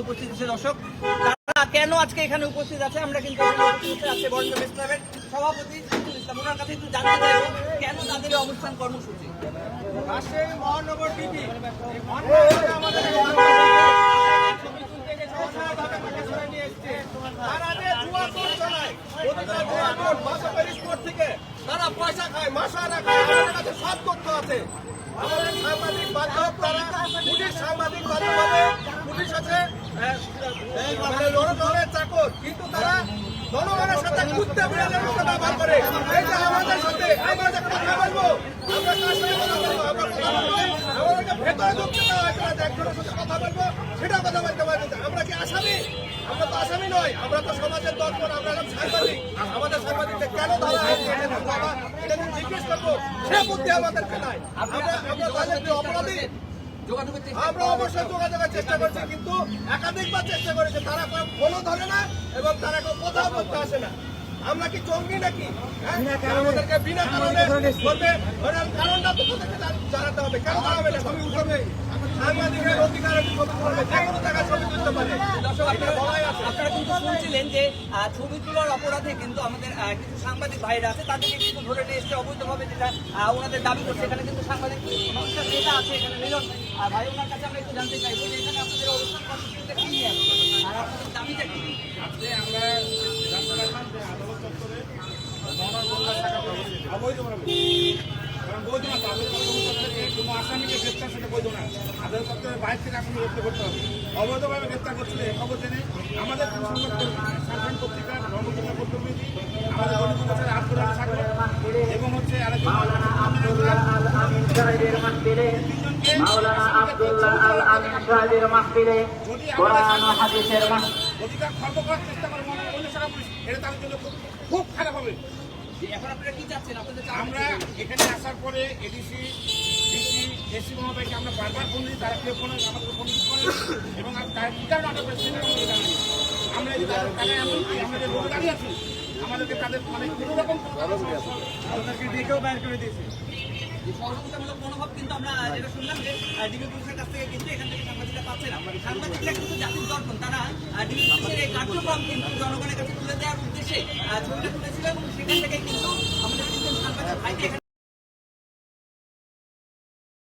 উপস্থিত আছে দর্শক, তারা কেন আজকে এখানে উপস্থিত আছে আমরা কিন্তু আজকে বরেন্দ্র প্রেস ক্লাবের সভাপতি শামসুল ইসলাম, ওনার কাছে একটু জানতে চাইবো কেন তাদের এই অবস্থান কর্মসূচি। রাজশাহী মহানগর ডিবি আমাদের তারা পয়সা খায়, মশারা খায়, আমাদের কাছে সব তথ্য আছে। আমাদের সাংবাদিক বান্ধব, তারা পুলিশ সাংবাদিক বান্ধব হবে, পুলিশ আছে জনগণের চাকর, কিন্তু তারা জনগণের সাথে কুত্তে বিড়ালের মতো ব্যবহার করে। এই যে আমাদের সাথে আমরা যে কথা বলবো, আমরা কার সাথে কথা বলবো, আমরা কথা বলবো, আমাদেরকে ভেতরে ঢুকতে দেওয়া হয় না, একজনের সাথে কথা বলবো সেটাও কথা বলতে পারি না। আমরা কি আসামি? আমরা তো আসামি নয়, আমরা তো সমাজের দর্পণ, আমরা সাংবাদিক। আমাদের সাংবাদিকদের কেন ধরা হয়েছে এটা জিজ্ঞেস করবো, সে বুদ্ধি আমাদেরকে নাই। আমরা তাদেরকে অপরাধী, আমরা অবশ্যই যোগাযোগের চেষ্টা করছি, কিন্তু একাধিকবার চেষ্টা করেছে, তারা ফোনও ধরে না এবং তারা কেউ কোথাও বলতে আসে না। আমরা কি জঙ্গি নাকি? আমাদেরকে বিনা কারণে বলবে, কারণটা তো তাদেরকে জানাতে হবে। কেন দাঁড়াবে না? ছবি উঠবে, সাংবাদিকের অধিকার ছবি তুলবে, যে কোনো জায়গায় ছবি তুলতে পারে। আপনারা কিন্তু শুনছিলেন যে ছবি তোলার অপরাধে কিন্তু আমাদের কিছু সাংবাদিক ভাইরা আছে, তাদেরকে কিন্তু ধরে নিয়ে এসছে অবৈধভাবে, যেটা ওনাদের দাবি করছে। এখানে কিন্তু সাংবাদিক সংস্থার নেতা আছে, এখানে মিলন ভাই, ওনার কাছে আমরা একটু জানতে চাইবো যে এখানে আপনাদের অবস্থান কর্মসূচিটা কি নিয়ে আসছে আর আপনাদের দাবিটা কি? আজকে আমরা জানতে পারলাম যে আদালত চত্বরে অবৈধভাবে, কারণ বৈধ না, আদালত চত্বরে কোনো আসামিকে গ্রেপ্তার সেটা বৈধ না। আদালত চত্বরের বাইরে থেকে আপনি গ্রেপ্তার করতে হবে। অবৈধভাবে গ্রেপ্তার করছিল এ খবর জেনে আমাদের সাধারণ পত্রিকার ধর্মপত্রিকা প্রতিনিধি আমাদের গণতন্ত্রের আব্দুল্লাহ সাগর এবং হচ্ছে আরেকজন অধিকার খর্ব করার চেষ্টা করে এটা তাদের জন্য খুব খারাপ হবে। এখন আপনারা কি চাচ্ছেন? আমরা এখানে আসার পরে এডিসি, ডিসি, এসি মহোদয়কে আমরা বারবার ফোন দিই, তারা কেউ ফোনে আমাদের ফোন করে এবং তার কি কারণে আমরা আমরা যে লোক দাঁড়িয়ে আছি আমাদেরকে তাদের মানে কোনো রকম আমাদেরকে ডেকেও বাইর করে দিয়েছে। সহযোগিতামূলক মনোভাব কিন্তু আমরা যেটা শুনলাম যে ডিবি পুলিশের কাছ থেকে কিন্তু এখান থেকে সাংবাদিকরা পাচ্ছে না। সাংবাদিকরা কিন্তু জাতির দর্পণ, তারা ডিবি পুলিশের এই কার্যক্রম কিন্তু জনগণের কাছে তুলে দেওয়ার উদ্দেশ্যে ছবিটা তুলেছিল এবং সেখান থেকে কিন্তু আমাদের সাংবাদিক ভাইকে